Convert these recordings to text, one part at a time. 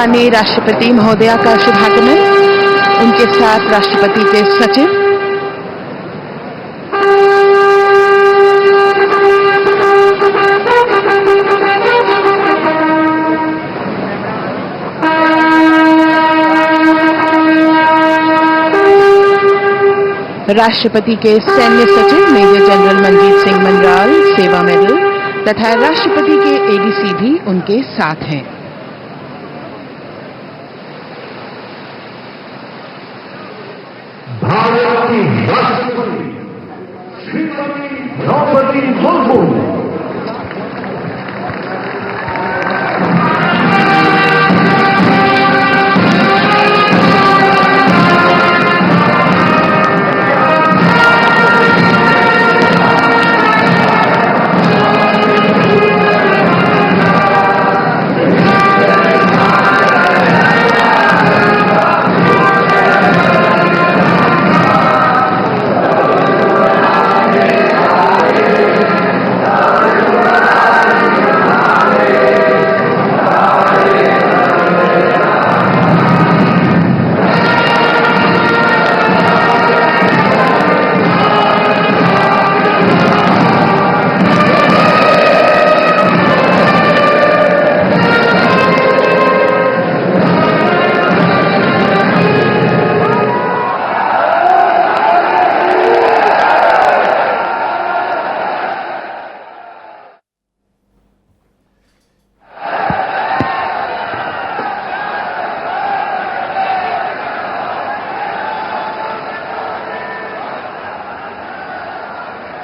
माननीय राष्ट्रपति महोदया का शुभागमन, उनके साथ राष्ट्रपति के सचिव, राष्ट्रपति के सैन्य सचिव मेजर जनरल मनजीत सिंह मनराल सेवा मेडल तथा राष्ट्रपति के एडीसी भी उनके साथ हैं। भारत की राष्ट्रपति श्रीमती द्रौपदी मुर्मू,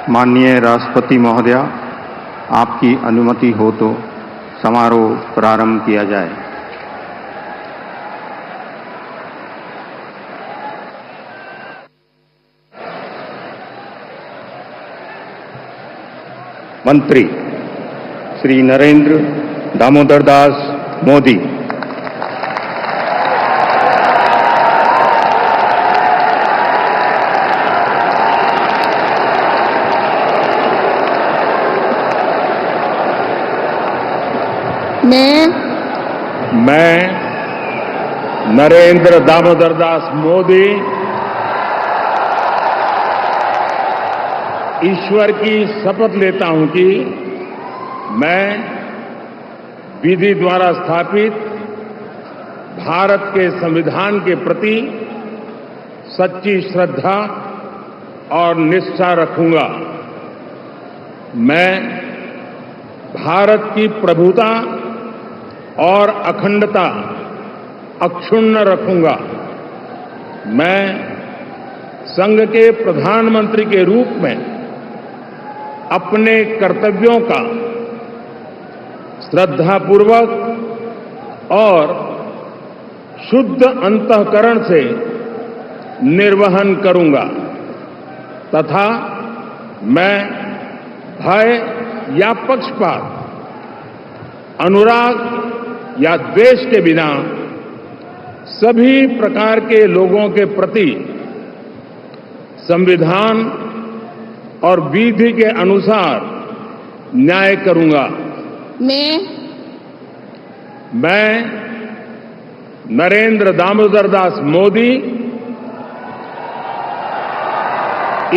माननीय राष्ट्रपति महोदया, आपकी अनुमति हो तो समारोह प्रारंभ किया जाए। मंत्री श्री नरेंद्र दामोदर दास मोदी। मैं नरेंद्र दामोदर दास मोदी ईश्वर की शपथ लेता हूं कि मैं विधि द्वारा स्थापित भारत के संविधान के प्रति सच्ची श्रद्धा और निष्ठा रखूंगा। मैं भारत की प्रभुता और अखंडता अक्षुण्ण रखूंगा। मैं संघ के प्रधानमंत्री के रूप में अपने कर्तव्यों का श्रद्धापूर्वक और शुद्ध अंतःकरण से निर्वहन करूंगा तथा मैं भय या पक्षपात, अनुराग या द्वेष के बिना सभी प्रकार के लोगों के प्रति संविधान और विधि के अनुसार न्याय करूंगा। मैं नरेंद्र दामोदर दास मोदी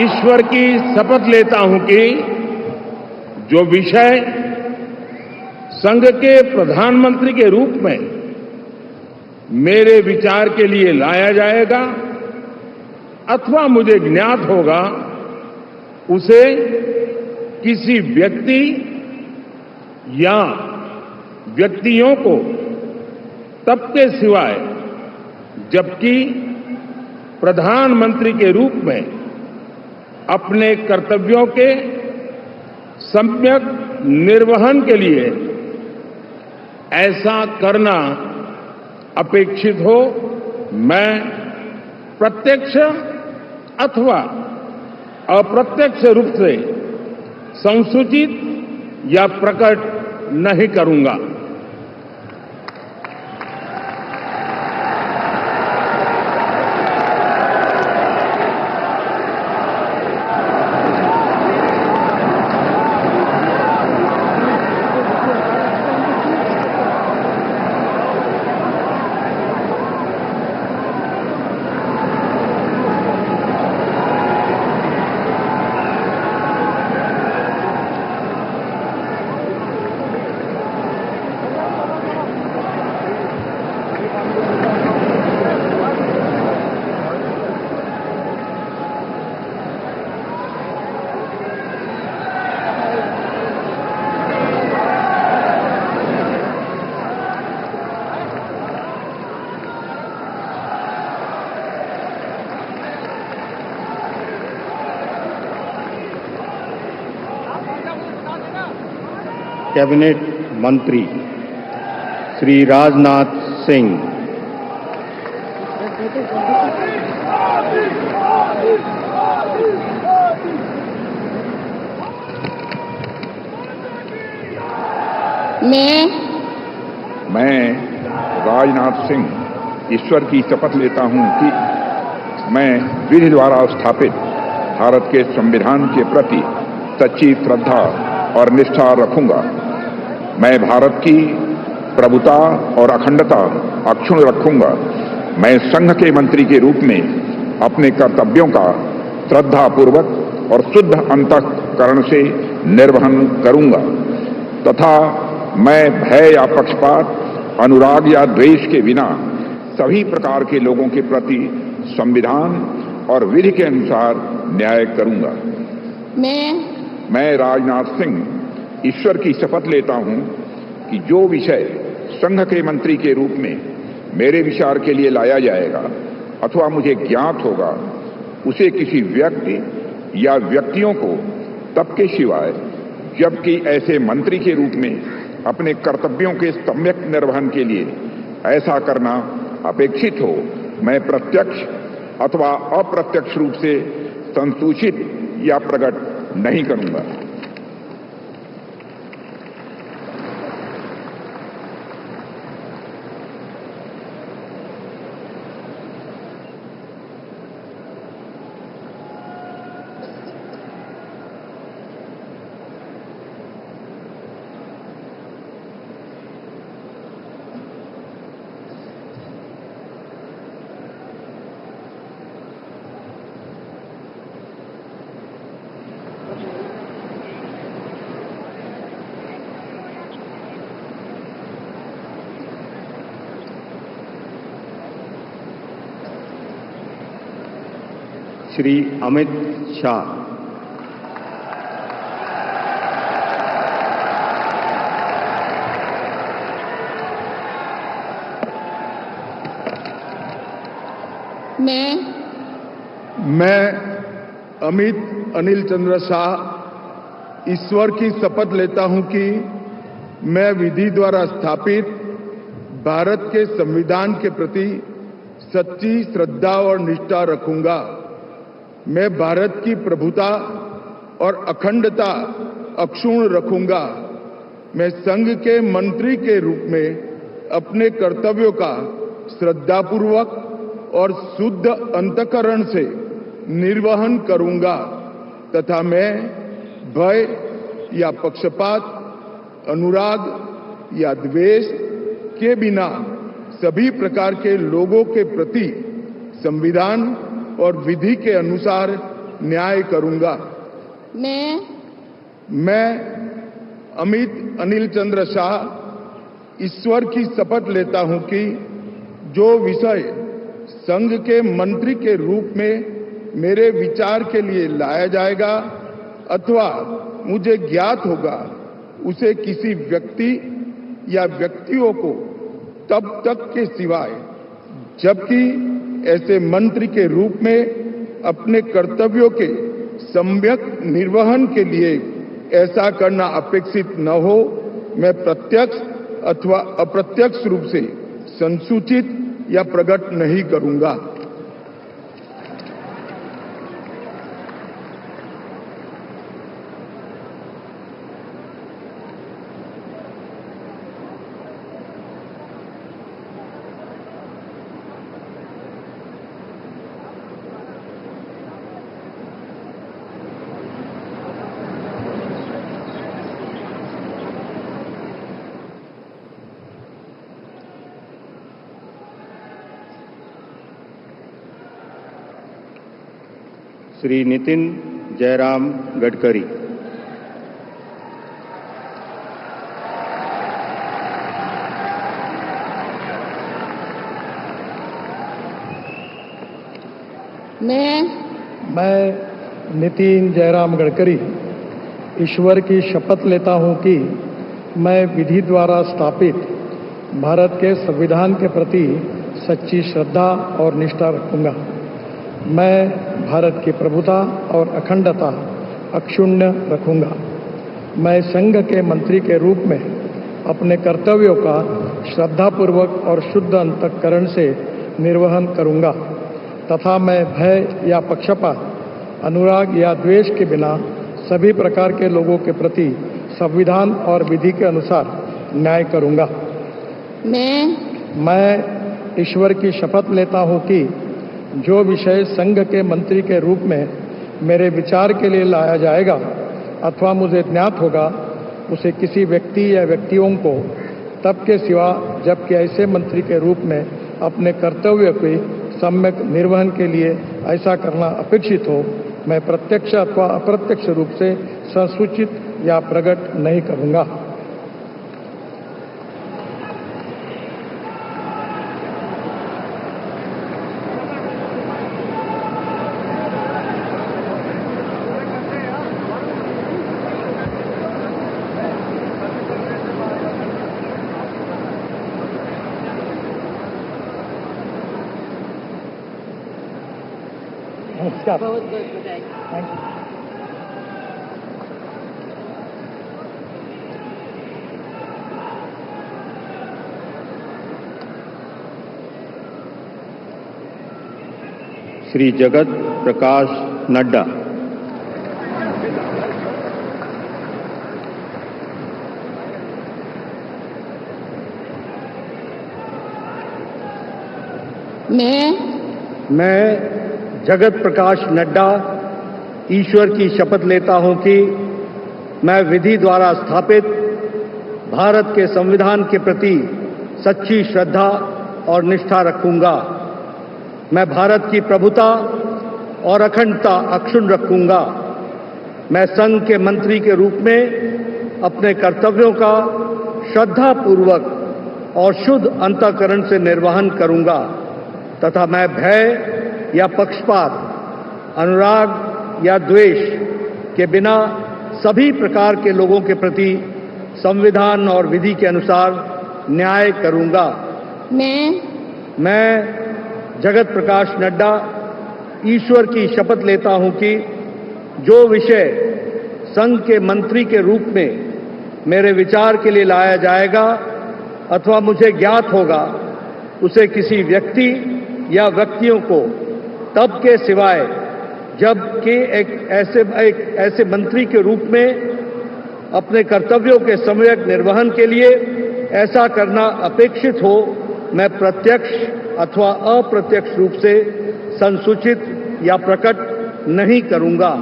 ईश्वर की शपथ लेता हूं कि जो विषय संघ के प्रधानमंत्री के रूप में मेरे विचार के लिए लाया जाएगा अथवा मुझे ज्ञात होगा, उसे किसी व्यक्ति या व्यक्तियों को तब के सिवाय जबकि प्रधानमंत्री के रूप में अपने कर्तव्यों के सम्यक निर्वहन के लिए ऐसा करना अपेक्षित हो, मैं प्रत्यक्ष अथवा अप्रत्यक्ष रूप से संसूचित या प्रकट नहीं करूंगा। कैबिनेट मंत्री श्री राजनाथ सिंह, मैं राजनाथ सिंह ईश्वर की शपथ लेता हूं कि मैं विधि द्वारा स्थापित भारत के संविधान के प्रति सच्ची श्रद्धा और निष्ठा रखूंगा। मैं भारत की प्रभुता और अखंडता अक्षुण्ण रखूंगा। मैं संघ के मंत्री के रूप में अपने कर्तव्यों का श्रद्धापूर्वक और शुद्ध अंतःकरण से निर्वहन करूंगा तथा मैं भय या पक्षपात, अनुराग या द्वेष के बिना सभी प्रकार के लोगों के प्रति संविधान और विधि के अनुसार न्याय करूंगा। मैं राजनाथ सिंह ईश्वर की शपथ लेता हूं कि जो विषय संघ के मंत्री के रूप में मेरे विचार के लिए लाया जाएगा अथवा मुझे ज्ञात होगा, उसे किसी व्यक्ति या व्यक्तियों को तब के सिवाय जबकि ऐसे मंत्री के रूप में अपने कर्तव्यों के सम्यक निर्वहन के लिए ऐसा करना अपेक्षित हो, मैं प्रत्यक्ष अथवा अप्रत्यक्ष रूप से संसूचित या प्रकट नहीं करूंगा। श्री अमित शाह, मैं अमित अनिल चंद्र शाह ईश्वर की शपथ लेता हूं कि मैं विधि द्वारा स्थापित भारत के संविधान के प्रति सच्ची श्रद्धा और निष्ठा रखूंगा। मैं भारत की प्रभुता और अखंडता अक्षुण्ण रखूंगा। मैं संघ के मंत्री के रूप में अपने कर्तव्यों का श्रद्धापूर्वक और शुद्ध अंतःकरण से निर्वहन करूंगा तथा मैं भय या पक्षपात, अनुराग या द्वेष के बिना सभी प्रकार के लोगों के प्रति संविधान और विधि के अनुसार न्याय करूंगा। मैं अमित अनिल चंद्र शाह ईश्वर की शपथ लेता हूं कि जो विषय संघ के मंत्री के रूप में मेरे विचार के लिए लाया जाएगा अथवा मुझे ज्ञात होगा, उसे किसी व्यक्ति या व्यक्तियों को तब तक के सिवाय जबकि ऐसे मंत्री के रूप में अपने कर्तव्यों के सम्यक निर्वहन के लिए ऐसा करना अपेक्षित न हो, मैं प्रत्यक्ष अथवा अप्रत्यक्ष रूप से संसूचित या प्रकट नहीं करूंगा। श्री नितिन जयराम गडकरी, मैं नितिन जयराम गडकरी ईश्वर की शपथ लेता हूं कि मैं विधि द्वारा स्थापित भारत के संविधान के प्रति सच्ची श्रद्धा और निष्ठा रखूंगा। मैं भारत की प्रभुता और अखंडता अक्षुण्ण रखूंगा। मैं संघ के मंत्री के रूप में अपने कर्तव्यों का श्रद्धापूर्वक और शुद्ध अंतःकरण से निर्वहन करूंगा तथा मैं भय या पक्षपात, अनुराग या द्वेष के बिना सभी प्रकार के लोगों के प्रति संविधान और विधि के अनुसार न्याय करूंगा। मैं ईश्वर की शपथ लेता हूं कि जो विषय संघ के मंत्री के रूप में मेरे विचार के लिए लाया जाएगा अथवा मुझे ज्ञात होगा, उसे किसी व्यक्ति या व्यक्तियों को तब के सिवा जबकि ऐसे मंत्री के रूप में अपने कर्तव्य के सम्यक निर्वहन के लिए ऐसा करना अपेक्षित हो, मैं प्रत्यक्ष अथवा अप्रत्यक्ष रूप से संसूचित या प्रकट नहीं करूंगा। बहुत बहुत बधाई। Thank you. श्री जगत प्रकाश नड्डा। मैं जगत प्रकाश नड्डा ईश्वर की शपथ लेता हूं कि मैं विधि द्वारा स्थापित भारत के संविधान के प्रति सच्ची श्रद्धा और निष्ठा रखूंगा। मैं भारत की प्रभुता और अखंडता अक्षुण्ण रखूंगा। मैं संघ के मंत्री के रूप में अपने कर्तव्यों का श्रद्धापूर्वक और शुद्ध अंतःकरण से निर्वहन करूंगा तथा मैं भय या पक्षपात, अनुराग या द्वेष के बिना सभी प्रकार के लोगों के प्रति संविधान और विधि के अनुसार न्याय करूंगा। मैं जगत प्रकाश नड्डा ईश्वर की शपथ लेता हूं कि जो विषय संघ के मंत्री के रूप में मेरे विचार के लिए लाया जाएगा अथवा मुझे ज्ञात होगा, उसे किसी व्यक्ति या व्यक्तियों को तब के सिवाय जबकि एक ऐसे मंत्री के रूप में अपने कर्तव्यों के सम्यक निर्वहन के लिए ऐसा करना अपेक्षित हो, मैं प्रत्यक्ष अथवा अप्रत्यक्ष रूप से संसूचित या प्रकट नहीं करूंगा।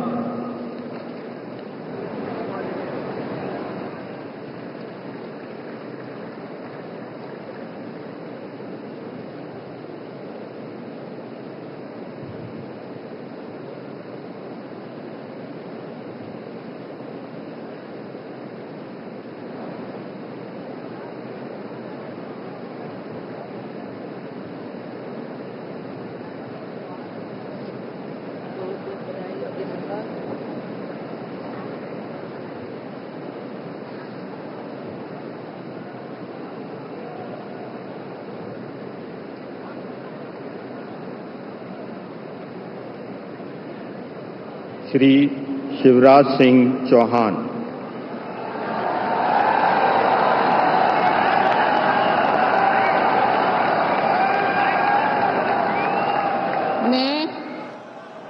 श्री शिवराज सिंह चौहान।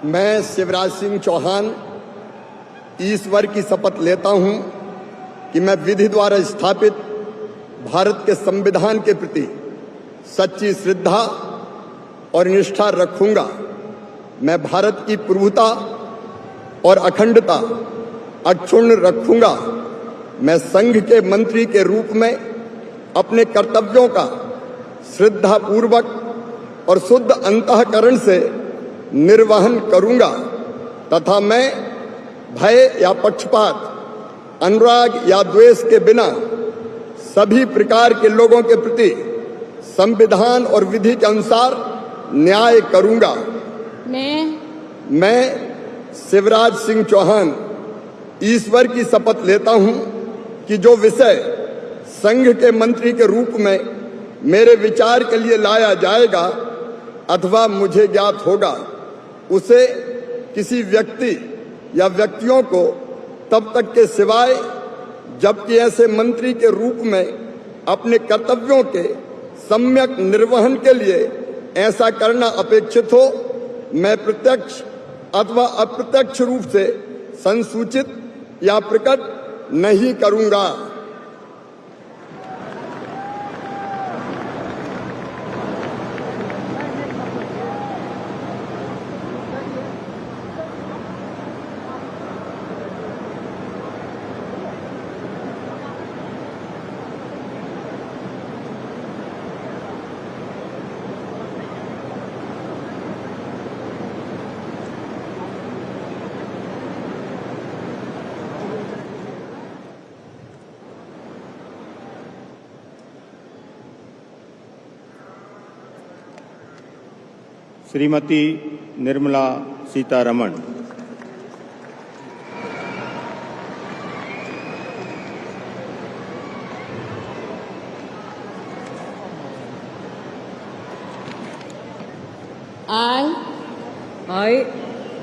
मैं शिवराज सिंह चौहान ईश्वर की शपथ लेता हूं कि मैं विधि द्वारा स्थापित भारत के संविधान के प्रति सच्ची श्रद्धा और निष्ठा रखूंगा। मैं भारत की प्रभुता और अखंडता अक्षुण्ण रखूंगा। मैं संघ के मंत्री के रूप में अपने कर्तव्यों का श्रद्धापूर्वक और शुद्ध अंतःकरण से निर्वहन करूंगा तथा मैं भय या पक्षपात, अनुराग या द्वेष के बिना सभी प्रकार के लोगों के प्रति संविधान और विधि के अनुसार न्याय करूंगा। मैं शिवराज सिंह चौहान ईश्वर की शपथ लेता हूं कि जो विषय संघ के मंत्री के रूप में मेरे विचार के लिए लाया जाएगा अथवा मुझे ज्ञात होगा, उसे किसी व्यक्ति या व्यक्तियों को तब तक के सिवाय जबकि ऐसे मंत्री के रूप में अपने कर्तव्यों के सम्यक निर्वहन के लिए ऐसा करना अपेक्षित हो, मैं प्रत्यक्ष अथवा अप्रत्यक्ष रूप से संसूचित या प्रकट नहीं करूंगा। Shrimati Nirmala Sitharaman. I,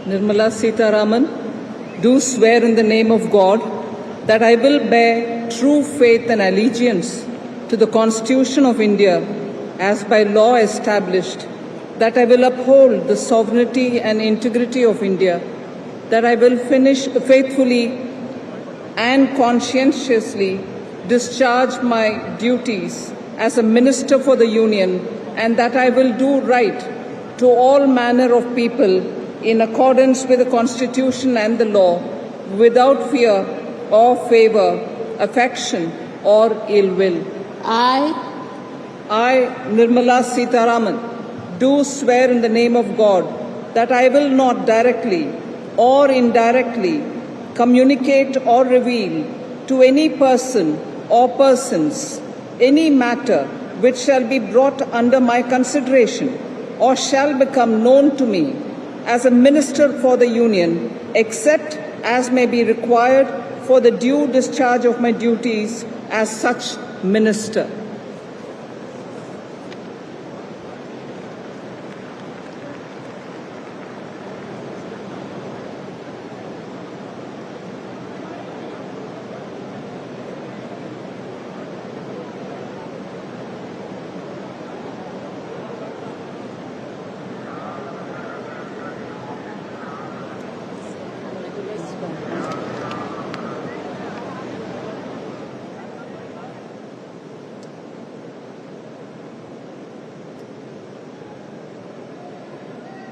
Nirmala Sitharaman, do swear in the name of God that I will bear true faith and allegiance to the Constitution of India as by law established, that I will uphold the sovereignty and integrity of India, that I will faithfully and conscientiously discharge my duties as a Minister for the Union, and that I will do right to all manner of people in accordance with the Constitution and the law, without fear or favor, affection or ill will. I, Nirmala Sitharaman, do swear in the name of God that I will not directly or indirectly communicate or reveal to any person or persons any matter which shall be brought under my consideration or shall become known to me as a Minister for the Union, except as may be required for the due discharge of my duties as such Minister.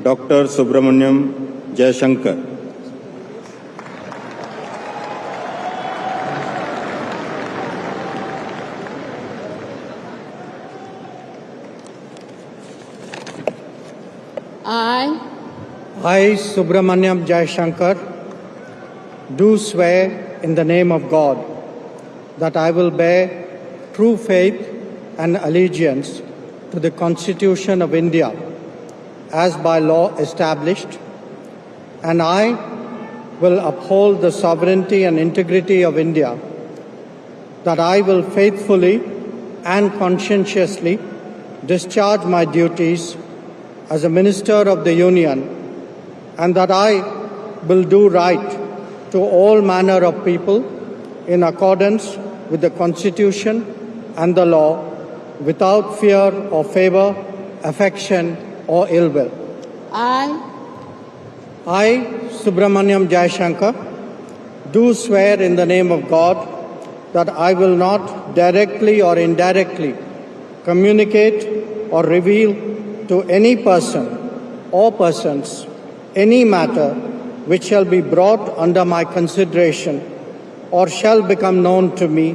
Doctor Subrahmanyam Jaishankar. I, Subramaniam Jayashankar, do swear in the name of God that I will bear true faith and allegiance to the Constitution of India as by law established, and I will uphold the sovereignty and integrity of India, that I will faithfully and conscientiously discharge my duties as a Minister of the Union, and that I will do right to all manner of people in accordance with the Constitution and the law, without fear or favor, affection or ill will. I, Subramaniam Jayashankar, do swear in the name of God that I will not directly or indirectly communicate or reveal to any person or persons any matter which shall be brought under my consideration or shall become known to me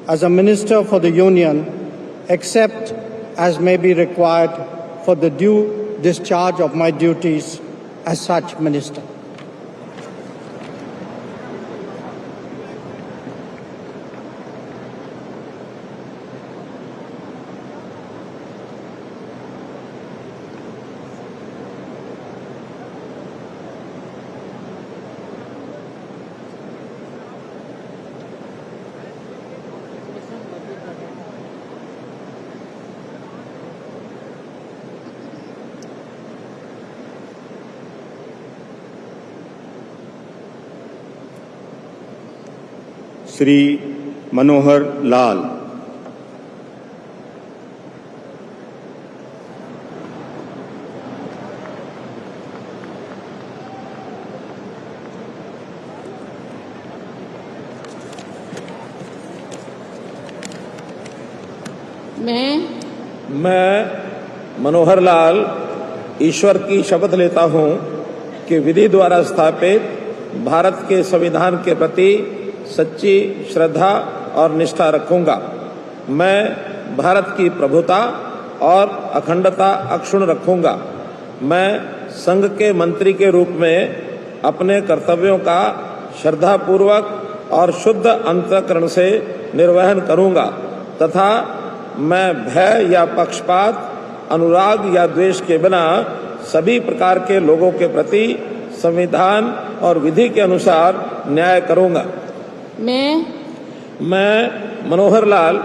as a Minister for the Union, except as may be required for the due discharge of my duties as such Minister. Shri Manohar Lal. मैं मनोहर लाल ईश्वर की शपथ लेता हूं कि विधि द्वारा स्थापित भारत के संविधान के प्रति सच्ची श्रद्धा और निष्ठा रखूंगा। मैं भारत की प्रभुता और अखंडता अक्षुण्ण रखूंगा। मैं संघ के मंत्री के रूप में अपने कर्तव्यों का श्रद्धापूर्वक और शुद्ध अंतःकरण से निर्वहन करूंगा तथा मैं भय या पक्षपात, अनुराग या द्वेष के बिना सभी प्रकार के लोगों के प्रति संविधान और विधि के अनुसार न्याय करूंगा। मैं मनोहर लाल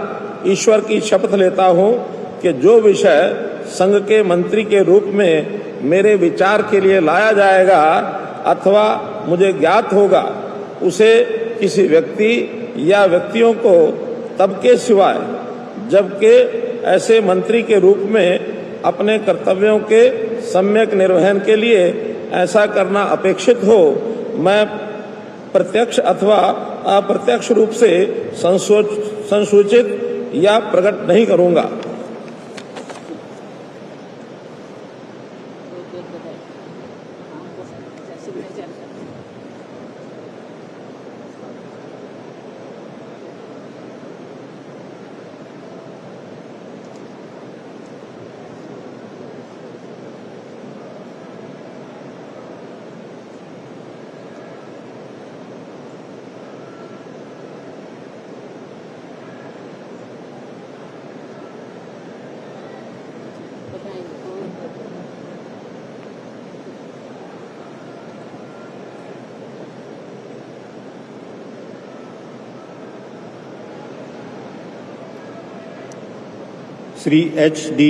ईश्वर की शपथ लेता हूं कि जो विषय संघ के मंत्री के रूप में मेरे विचार के लिए लाया जाएगा अथवा मुझे ज्ञात होगा, उसे किसी व्यक्ति या व्यक्तियों को तब के सिवाय जबकि ऐसे मंत्री के रूप में अपने कर्तव्यों के सम्यक निर्वहन के लिए ऐसा करना अपेक्षित हो, मैं प्रत्यक्ष अथवा अप्रत्यक्ष रूप से संसूचित या प्रकट नहीं करूंगा। Shri HD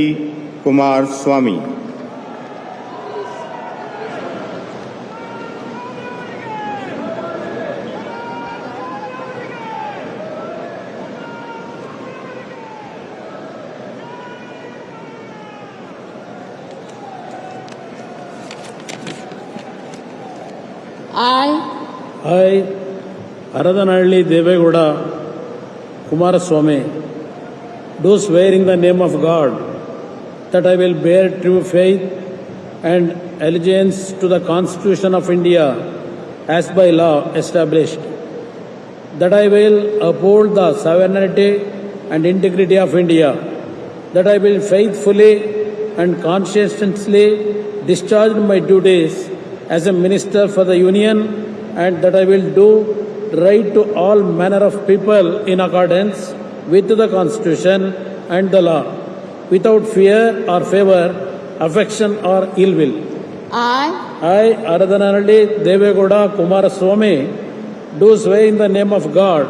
Kumar Swami. I, Aradanalli Devegowda Kumaraswamy, do swear in the name of God that I will bear true faith and allegiance to the Constitution of India as by law established, that I will uphold the sovereignty and integrity of India, that I will faithfully and conscientiously discharge my duties as a Minister for the Union, and that I will do right to all manner of people in accordance with the Constitution and the law, without fear or favor, affection or ill will. I, Aradanalli Devegowda Kumaraswamy, do swear in the name of God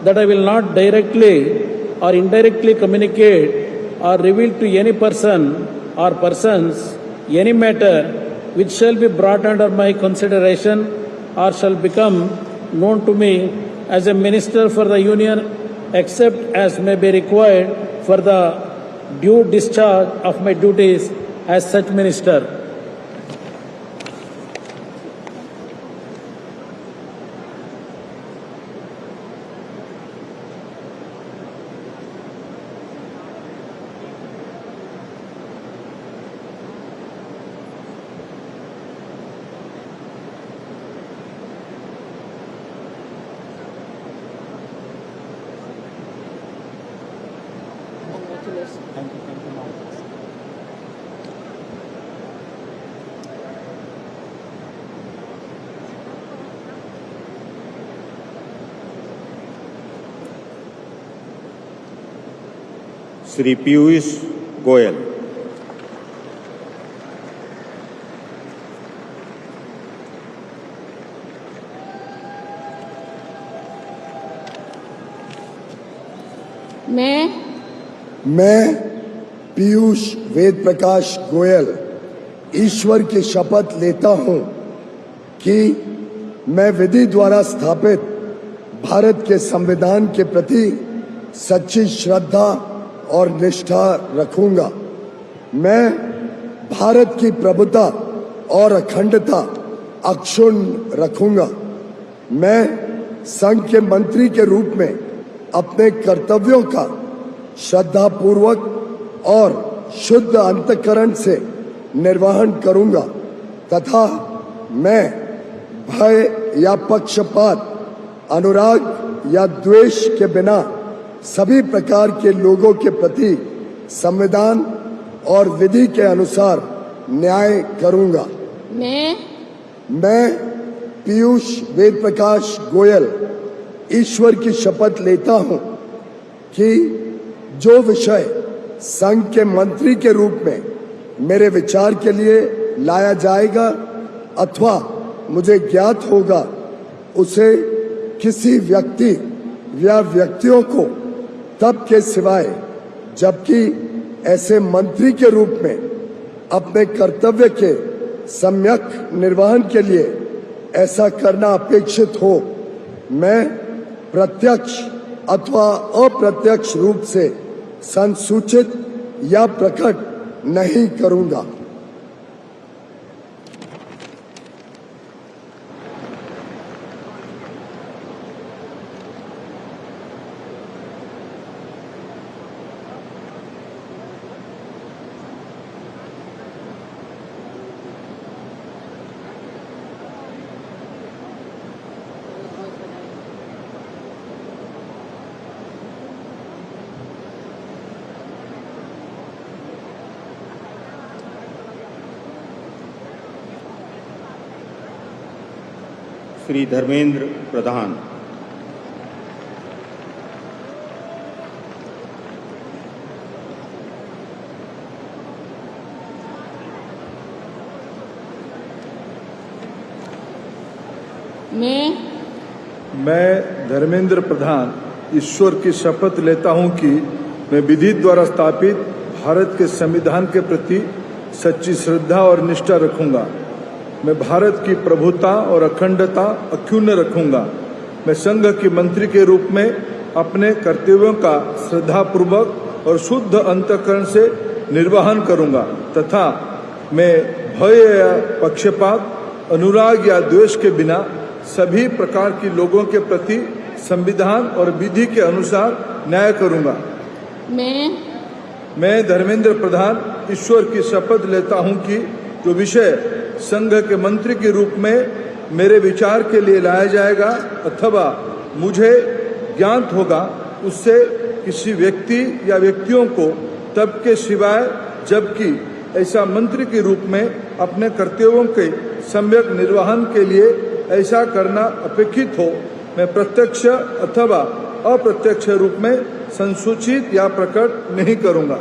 that I will not directly or indirectly communicate or reveal to any person or persons any matter which shall be brought under my consideration or shall become known to me as a Minister for the Union, except as may be required for the due discharge of my duties as such Minister. Shri Piyush Goyal. मैं पीयूष वेद प्रकाश गोयल ईश्वर की शपथ लेता हूं कि मैं विधि द्वारा स्थापित भारत के संविधान के प्रति सच्ची श्रद्धा और निष्ठा रखूंगा। मैं भारत की प्रभुता और अखंडता अक्षुण्ण रखूंगा। मैं संघ के मंत्री के रूप में अपने कर्तव्यों का श्रद्धापूर्वक और शुद्ध अंतःकरण से निर्वहन करूंगा तथा मैं भय या पक्षपात, अनुराग या द्वेष के बिना सभी प्रकार के लोगों के प्रति संविधान और विधि के अनुसार न्याय करूंगा। मैं पीयूष वेद प्रकाश गोयल ईश्वर की शपथ लेता हूं कि जो विषय संघ के मंत्री के रूप में मेरे विचार के लिए लाया जाएगा अथवा मुझे ज्ञात होगा, उसे किसी व्यक्ति या व्यक्तियों को तब के सिवाय जबकि ऐसे मंत्री के रूप में अपने कर्तव्य के सम्यक निर्वहन के लिए ऐसा करना अपेक्षित हो, मैं प्रत्यक्ष अथवा अप्रत्यक्ष रूप से संसूचित या प्रकट नहीं करूंगा। श्री धर्मेंद्र प्रधान। मैं धर्मेंद्र प्रधान ईश्वर की शपथ लेता हूं कि मैं विधि द्वारा स्थापित भारत के संविधान के प्रति सच्ची श्रद्धा और निष्ठा रखूंगा। मैं भारत की प्रभुता और अखंडता अक्षुण्ण रखूंगा। मैं संघ के मंत्री के रूप में अपने कर्तव्यों का श्रद्धापूर्वक और शुद्ध अंतःकरण से निर्वहन करूंगा तथा मैं भय या पक्षपात, अनुराग या द्वेष के बिना सभी प्रकार के लोगों के प्रति संविधान और विधि के अनुसार न्याय करूंगा। मैं धर्मेंद्र प्रधान ईश्वर की शपथ लेता हूं कि जो विषय संघ के मंत्री के रूप में मेरे विचार के लिए लाया जाएगा अथवा मुझे ज्ञात होगा, उससे किसी व्यक्ति या व्यक्तियों को तब के सिवाय जबकि ऐसा मंत्री के रूप में अपने कर्तव्यों के सम्यक निर्वहन के लिए ऐसा करना अपेक्षित हो, मैं प्रत्यक्ष अथवा अप्रत्यक्ष रूप में संसूचित या प्रकट नहीं करूंगा।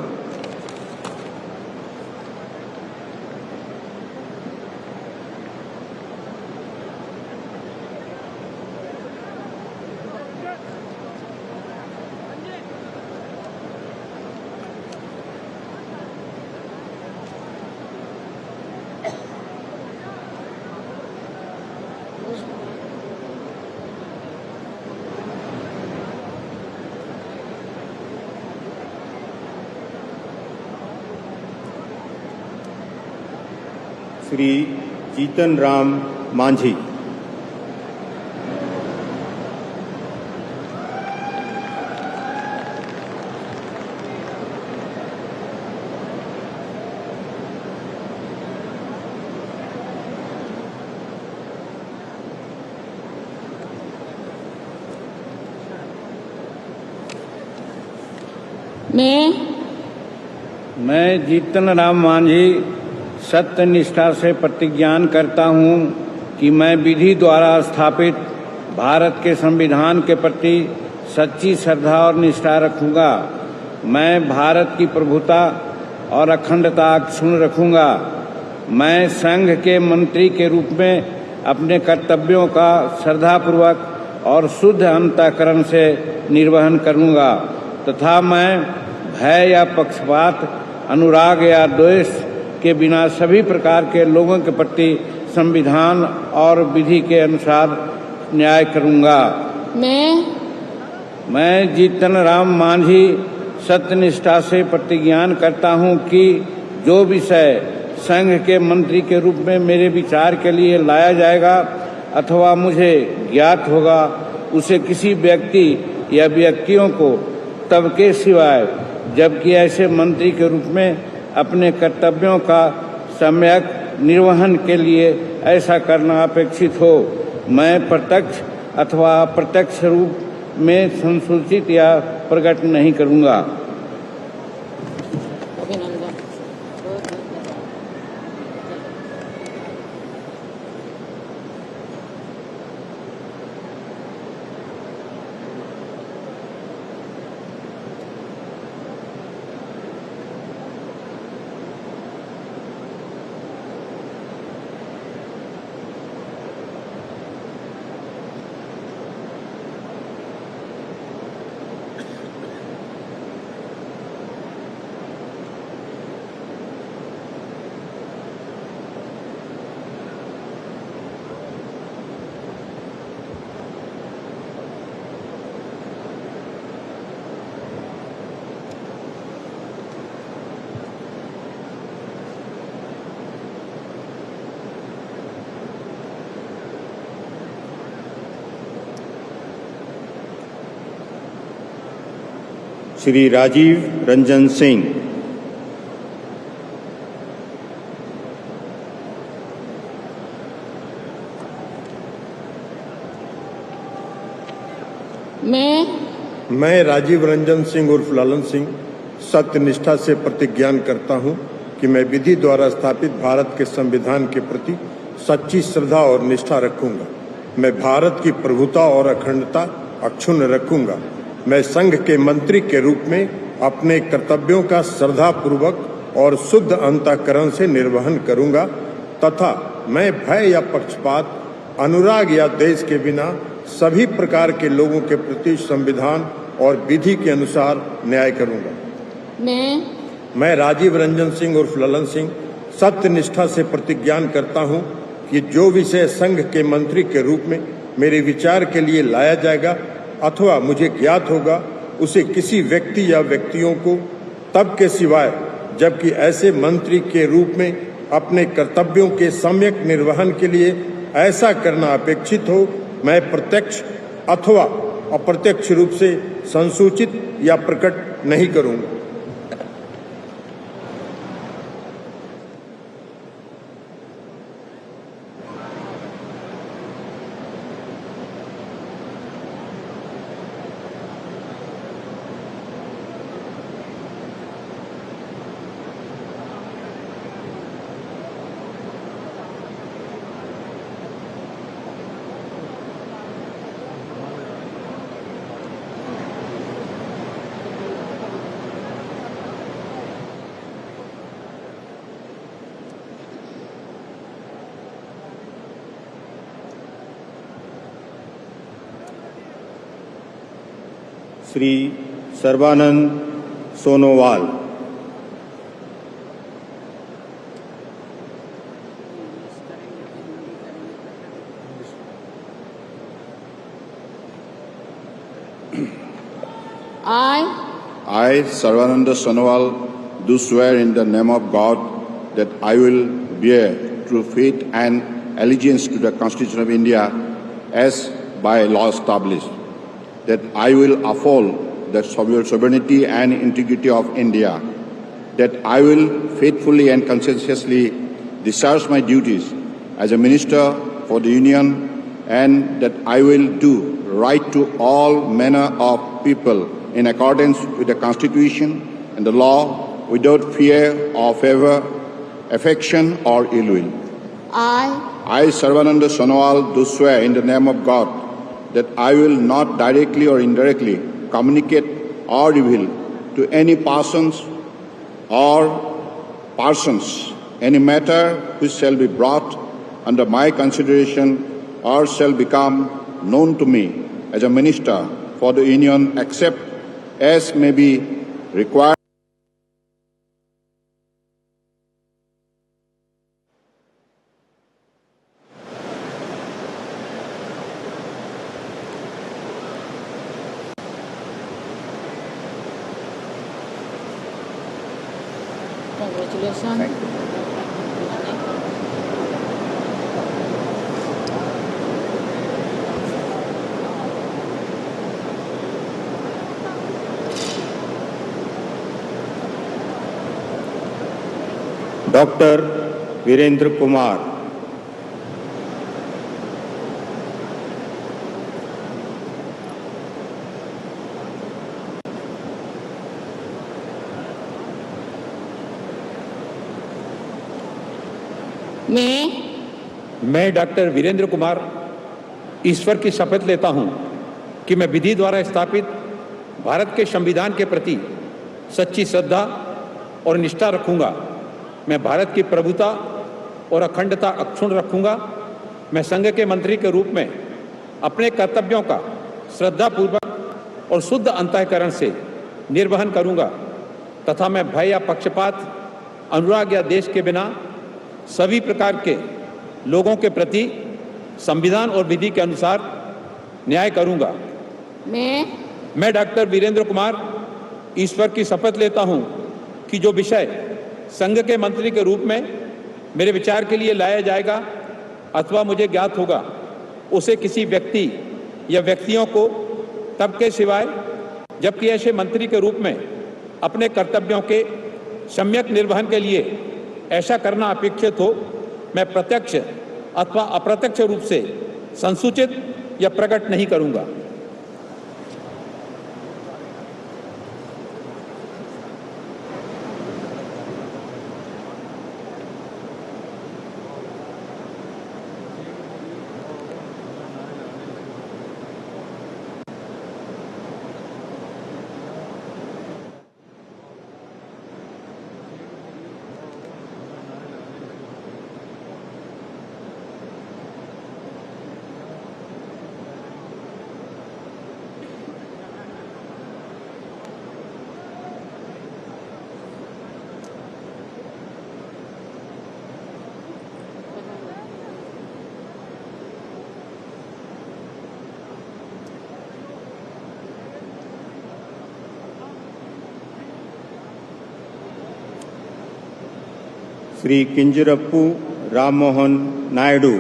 श्री जीतन राम मांझी। मैं जीतन राम मांझी सत्य निष्ठा से प्रतिज्ञान करता हूँ कि मैं विधि द्वारा स्थापित भारत के संविधान के प्रति सच्ची श्रद्धा और निष्ठा रखूंगा। मैं भारत की प्रभुता और अखंडता अक्षुण्ण रखूंगा। मैं संघ के मंत्री के रूप में अपने कर्तव्यों का श्रद्धापूर्वक और शुद्ध अंतःकरण से निर्वहन करूंगा तथा मैं भय या पक्षपात, अनुराग या द्वेष के बिना सभी प्रकार के लोगों के प्रति संविधान और विधि के अनुसार न्याय करूंगा। मैं जीतन राम मांझी सत्यनिष्ठा से प्रतिज्ञान करता हूं कि जो विषय संघ के मंत्री के रूप में मेरे विचार के लिए लाया जाएगा अथवा मुझे ज्ञात होगा, उसे किसी व्यक्ति या व्यक्तियों को तब के सिवाय जबकि ऐसे मंत्री के रूप में अपने कर्तव्यों का सम्यक निर्वहन के लिए ऐसा करना अपेक्षित हो, मैं प्रत्यक्ष अथवा अप्रत्यक्ष रूप में संसूचित या प्रकट नहीं करूंगा। श्री राजीव रंजन सिंह। मैं राजीव रंजन सिंह उर्फ लालन सिंह सत्यनिष्ठा से प्रतिज्ञान करता हूं कि मैं विधि द्वारा स्थापित भारत के संविधान के प्रति सच्ची श्रद्धा और निष्ठा रखूंगा। मैं भारत की प्रभुता और अखंडता अक्षुण्ण रखूंगा। मैं संघ के मंत्री के रूप में अपने कर्तव्यों का श्रद्धापूर्वक और शुद्ध अंतःकरण से निर्वहन करूंगा तथा मैं भय या पक्षपात, अनुराग या देश के बिना सभी प्रकार के लोगों के प्रति संविधान और विधि के अनुसार न्याय करूंगा। मैं राजीव रंजन सिंह उर्फ ललन सिंह सत्यनिष्ठा से प्रतिज्ञान करता हूं कि जो विषय संघ के मंत्री के रूप में मेरे विचार के लिए लाया जाएगा अथवा मुझे ज्ञात होगा, उसे किसी व्यक्ति या व्यक्तियों को तब के सिवाय जबकि ऐसे मंत्री के रूप में अपने कर्तव्यों के सम्यक निर्वहन के लिए ऐसा करना अपेक्षित हो, मैं प्रत्यक्ष अथवा अप्रत्यक्ष रूप से संसूचित या प्रकट नहीं करूंगा। Shri Sarbananda Sonowal. I, Sarvananda Sonowal, do swear in the name of God that I will bear true faith and allegiance to the Constitution of India as by law established, that I will uphold the sovereignty and integrity of India, that I will faithfully and conscientiously discharge my duties as a Minister for the Union, and that I will do right to all manner of people in accordance with the Constitution and the law without fear or favor, affection or ill will. I, Sarvananda Sonowal, do swear in the name of God that I will not directly or indirectly communicate or reveal to any persons any matter which shall be brought under my consideration or shall become known to me as a Minister for the Union, except as may be required Congratulations. Doctor Virendra Kumar, मैं doctor Virendra Kumar ईश्वर की शपथ लेता हूं कि मैं विधि द्वारा स्थापित भारत के संविधान के प्रति सच्ची श्रद्धा और निष्ठा रखूंगा। मैं भारत की प्रभुता और अखंडता अक्षुण्ण रखूंगा। मैं संघ के मंत्री के रूप में अपने कर्तव्यों का श्रद्धापूर्वक और शुद्ध अंतःकरण से निर्वहन करूंगा तथा मैं भय या पक्षपात, अनुराग या देश के बिना सभी प्रकार के लोगों के प्रति संविधान और विधि के अनुसार न्याय करूंगा। मैं डॉक्टर वीरेंद्र कुमार ईश्वर की शपथ लेता हूं कि जो विषय संघ के मंत्री के रूप में मेरे विचार के लिए लाया जाएगा अथवा मुझे ज्ञात होगा, उसे किसी व्यक्ति या व्यक्तियों को तब के सिवाय जबकि ऐसे मंत्री के रूप में अपने कर्तव्यों के सम्यक निर्वहन के लिए ऐसा करना अपेक्षित हो, मैं प्रत्यक्ष अथवा अप्रत्यक्ष रूप से संसूचित या प्रकट नहीं करूंगा। Shri किंजरप्पू Rammohan Naidu,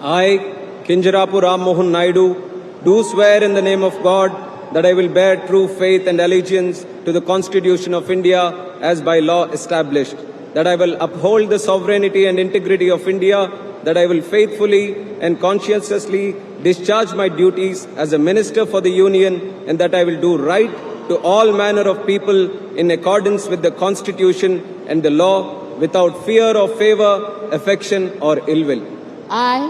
I, Kinjarapu Ram Mohan Naidu, do swear in the name of God that I will bear true faith and allegiance to the Constitution of India as by law established, that I will uphold the sovereignty and integrity of India, that I will faithfully and conscientiously discharge my duties as a minister for the Union, and that I will do right to all manner of people in accordance with the Constitution and the law, without fear of favor, affection or ill will. I,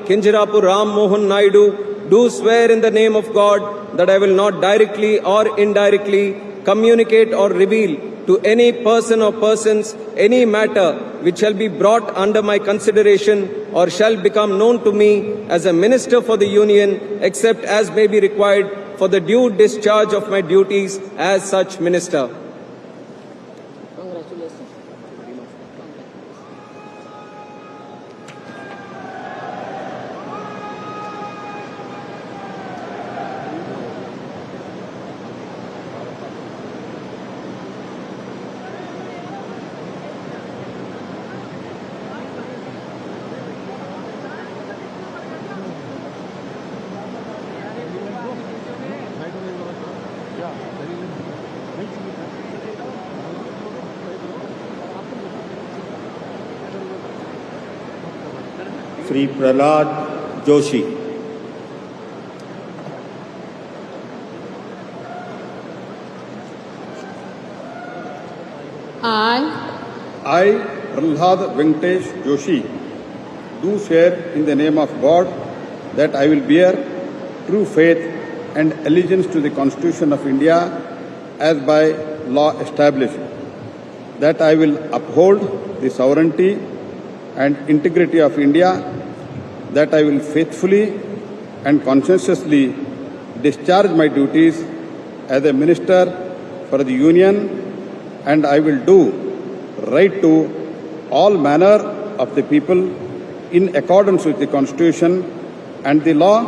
Kinjarapu Ram Mohan Naidu, do swear in the name of God that I will not directly or indirectly communicate or reveal to any person or persons any matter which shall be brought under my consideration or shall become known to me as a minister for the Union, except as may be required for the due discharge of my duties as such minister. Shri Prahlad Joshi, I, Prahlad Venkatesh Joshi, do swear in the name of God that I will bear true faith and allegiance to the Constitution of India as by law established, that I will uphold the sovereignty and integrity of India, that I will faithfully and conscientiously discharge my duties as a minister for the Union, and I will do right to all manner of the people in accordance with the Constitution and the law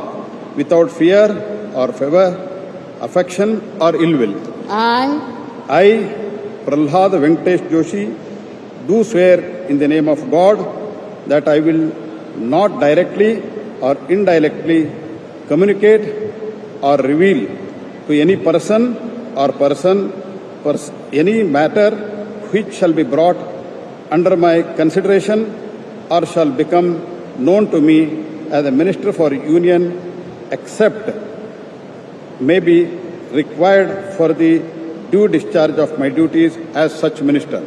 without fear or favor, affection or ill will. I, Prahlad Venkatesh Joshi, do swear in the name of God that I will not directly or indirectly communicate or reveal to any person or any matter which shall be brought under my consideration or shall become known to me as a Minister for Union, except may be required for the due discharge of my duties as such Minister.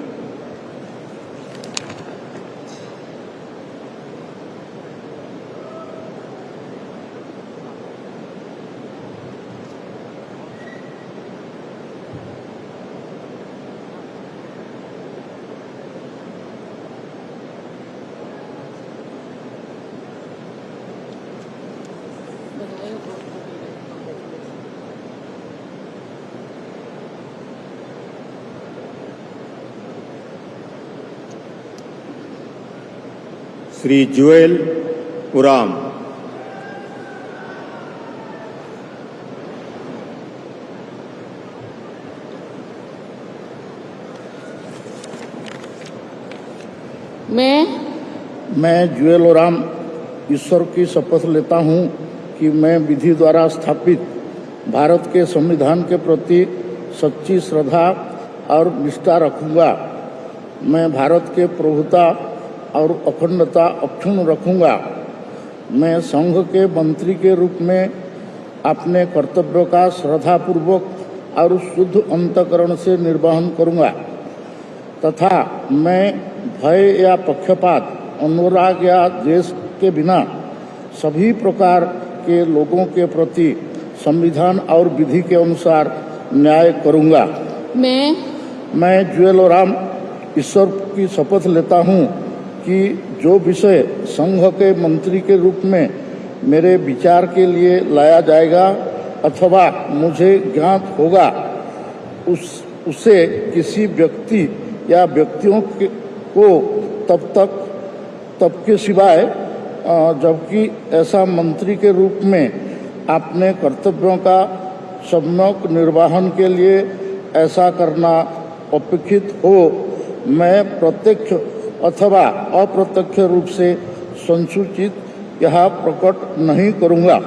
Shri जुएल उराम। मैं जुएल उराम ईश्वर की शपथ लेता हूं कि मैं विधि द्वारा स्थापित भारत के संविधान के प्रति सच्ची श्रद्धा और निष्ठा रखूंगा। मैं भारत के प्रभुता और अखंडता अक्षुण्ण रखूंगा। मैं संघ के मंत्री के रूप में अपने कर्तव्यों का श्रद्धापूर्वक और शुद्ध अंतःकरण से निर्वहन करूंगा तथा मैं भय या पक्षपात, अनुराग या द्वेष के बिना सभी प्रकार के लोगों के प्रति संविधान और विधि के अनुसार न्याय करूंगा। मैं जुएल उराम ईश्वर की शपथ लेता हूं कि जो विषय संघ के मंत्री के रूप में मेरे विचार के लिए लाया जाएगा अथवा मुझे ज्ञात होगा उसे किसी व्यक्ति या व्यक्तियों को तब के सिवाय जबकि ऐसा मंत्री के रूप में अपने कर्तव्यों का सम्यक निर्वहन के लिए ऐसा करना अपेक्षित हो, मैं प्रत्यक्ष अथवा अप्रत्यक्ष रूप से संसूचित यह प्रकट नहीं करूंगा।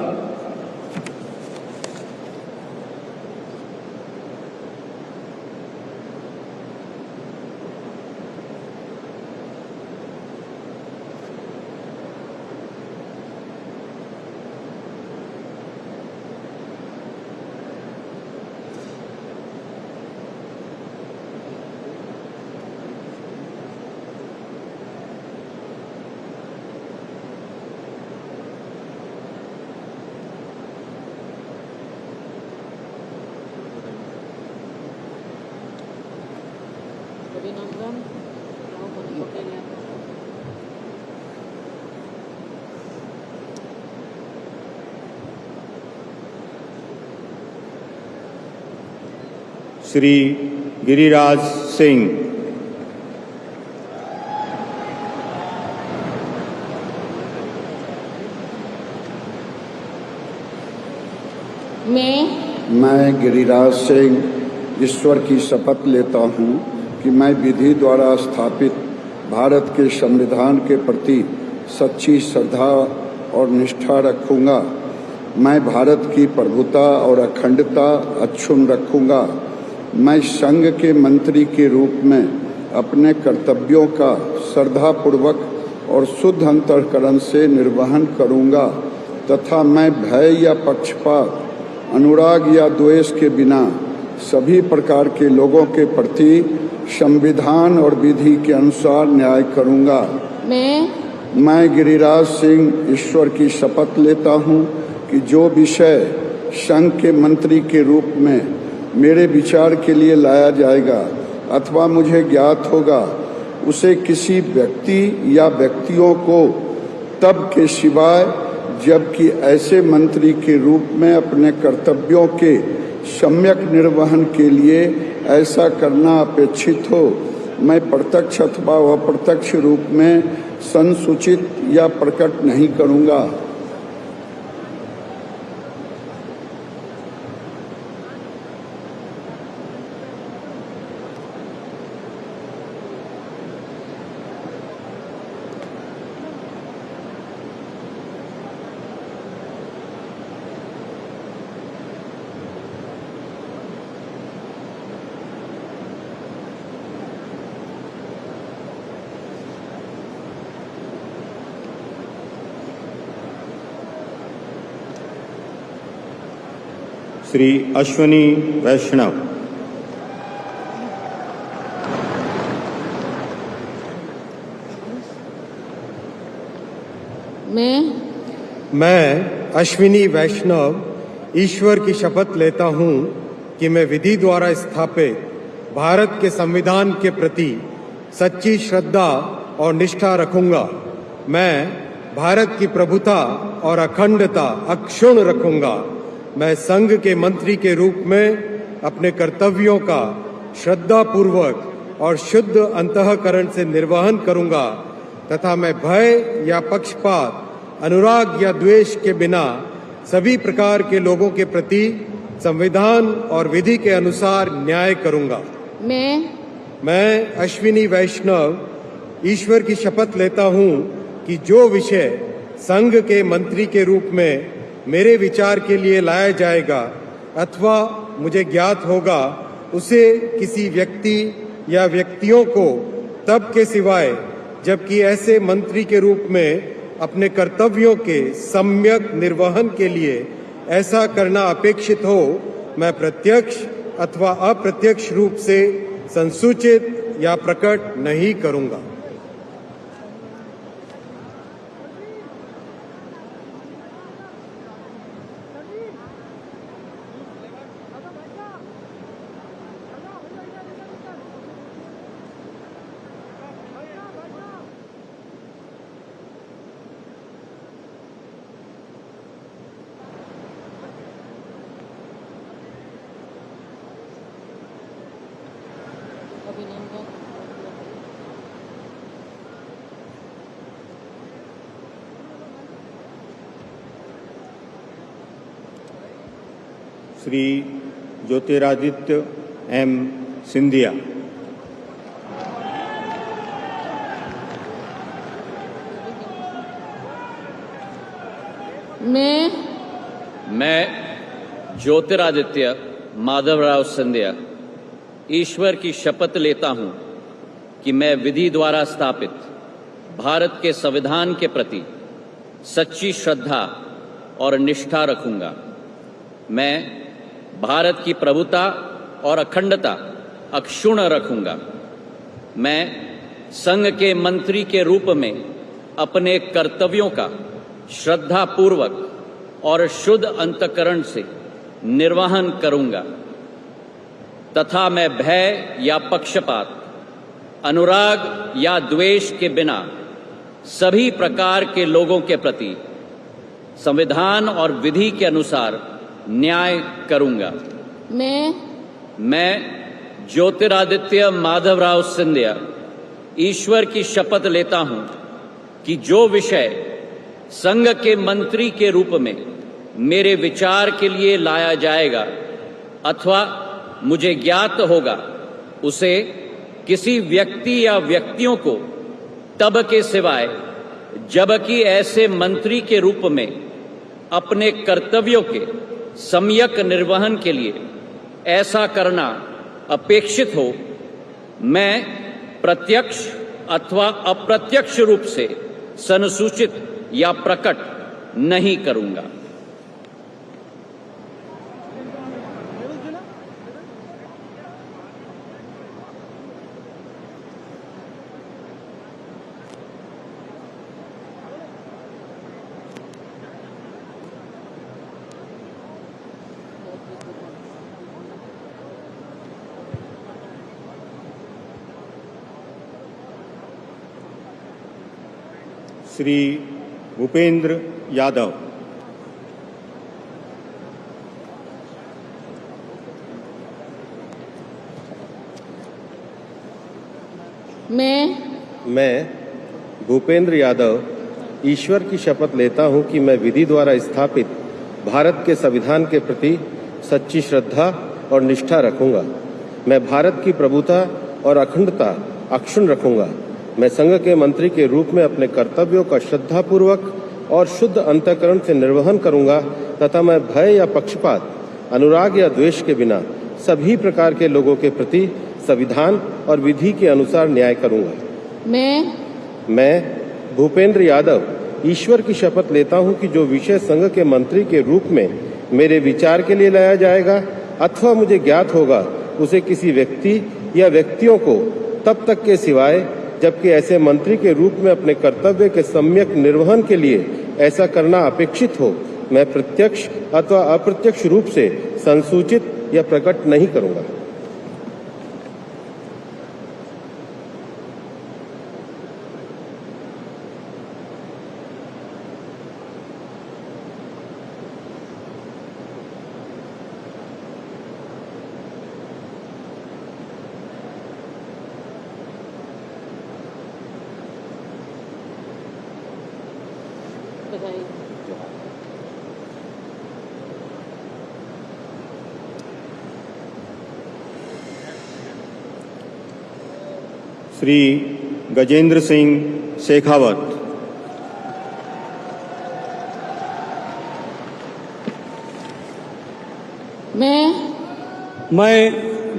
श्री गिरिराज सिंह। मैं गिरिराज सिंह ईश्वर की शपथ लेता हूं कि मैं विधि द्वारा स्थापित भारत के संविधान के प्रति सच्ची श्रद्धा और निष्ठा रखूंगा। मैं भारत की प्रभुता और अखंडता अक्षुण्ण रखूंगा। मैं संघ के मंत्री के रूप में अपने कर्तव्यों का श्रद्धापूर्वक और शुद्ध अंतःकरण से निर्वहन करूंगा तथा मैं भय या पक्षपात, अनुराग या द्वेष के बिना सभी प्रकार के लोगों के प्रति संविधान और विधि के अनुसार न्याय करूंगा। मैं गिरिराज सिंह ईश्वर की शपथ लेता हूं कि जो विषय संघ के मंत्री के रूप में मेरे विचार के लिए लाया जाएगा अथवा मुझे ज्ञात होगा उसे किसी व्यक्ति या व्यक्तियों को तब के सिवाय जबकि ऐसे मंत्री के रूप में अपने कर्तव्यों के सम्यक निर्वहन के लिए ऐसा करना अपेक्षित हो, मैं प्रत्यक्ष अथवा अप्रत्यक्ष रूप में संसूचित या प्रकट नहीं करूंगा। श्री अश्विनी वैष्णव। मैं अश्विनी वैष्णव ईश्वर की शपथ लेता हूं कि मैं विधि द्वारा स्थापित भारत के संविधान के प्रति सच्ची श्रद्धा और निष्ठा रखूंगा। मैं भारत की प्रभुता और अखंडता अक्षुण्ण रखूंगा। मैं संघ के मंत्री के रूप में अपने कर्तव्यों का श्रद्धापूर्वक और शुद्ध अंतःकरण से निर्वहन करूंगा तथा मैं भय या पक्षपात, अनुराग या द्वेष के बिना सभी प्रकार के लोगों के प्रति संविधान और विधि के अनुसार न्याय करूंगा। मैं अश्विनी वैष्णव ईश्वर की शपथ लेता हूं कि जो विषय संघ के मंत्री के रूप में मेरे विचार के लिए लाया जाएगा अथवा मुझे ज्ञात होगा, उसे किसी व्यक्ति या व्यक्तियों को तब के सिवाय जबकि ऐसे मंत्री के रूप में अपने कर्तव्यों के सम्यक निर्वहन के लिए ऐसा करना अपेक्षित हो, मैं प्रत्यक्ष अथवा अप्रत्यक्ष रूप से संसूचित या प्रकट नहीं करूंगा। श्री ज्योतिरादित्य एम सिंधिया। मैं ज्योतिरादित्य माधवराव सिंधिया ईश्वर की शपथ लेता हूं कि मैं विधि द्वारा स्थापित भारत के संविधान के प्रति सच्ची श्रद्धा और निष्ठा रखूंगा। मैं भारत की प्रभुता और अखंडता अक्षुण्ण रखूंगा। मैं संघ के मंत्री के रूप में अपने कर्तव्यों का श्रद्धापूर्वक और शुद्ध अंतःकरण से निर्वहन करूंगा तथा मैं भय या पक्षपात, अनुराग या द्वेष के बिना सभी प्रकार के लोगों के प्रति संविधान और विधि के अनुसार न्याय करूंगा। मैं ज्योतिरादित्य माधवराव सिंधिया ईश्वर की शपथ लेता हूं कि जो विषय संघ के मंत्री के रूप में मेरे विचार के लिए लाया जाएगा अथवा मुझे ज्ञात होगा, उसे किसी व्यक्ति या व्यक्तियों को तब के सिवाय जबकि ऐसे मंत्री के रूप में अपने कर्तव्यों के सम्यक निर्वहन के लिए ऐसा करना अपेक्षित हो, मैं प्रत्यक्ष अथवा अप्रत्यक्ष रूप से संसूचित या प्रकट नहीं करूंगा। श्री भूपेंद्र यादव। मैं भूपेंद्र यादव ईश्वर की शपथ लेता हूं कि मैं विधि द्वारा स्थापित भारत के संविधान के प्रति सच्ची श्रद्धा और निष्ठा रखूंगा। मैं भारत की प्रभुता और अखंडता अक्षुण्ण रखूंगा। मैं संघ के मंत्री के रूप में अपने कर्तव्यों का श्रद्धापूर्वक और शुद्ध अंतःकरण से निर्वहन करूंगा तथा मैं भय या पक्षपात, अनुराग या द्वेष के बिना सभी प्रकार के लोगों के प्रति संविधान और विधि के अनुसार न्याय करूंगा। मैं भूपेंद्र यादव ईश्वर की शपथ लेता हूं कि जो विषय संघ के मंत्री के रूप में मेरे विचार के लिए लाया जाएगा अथवा मुझे ज्ञात होगा उसे किसी व्यक्ति या व्यक्तियों को तब तक के सिवाय जबकि ऐसे मंत्री के रूप में अपने कर्तव्य के सम्यक निर्वहन के लिए ऐसा करना अपेक्षित हो मैं प्रत्यक्ष अथवा अप्रत्यक्ष रूप से संसूचित या प्रकट नहीं करूंगा। श्री गजेंद्र सिंह शेखावत। मैं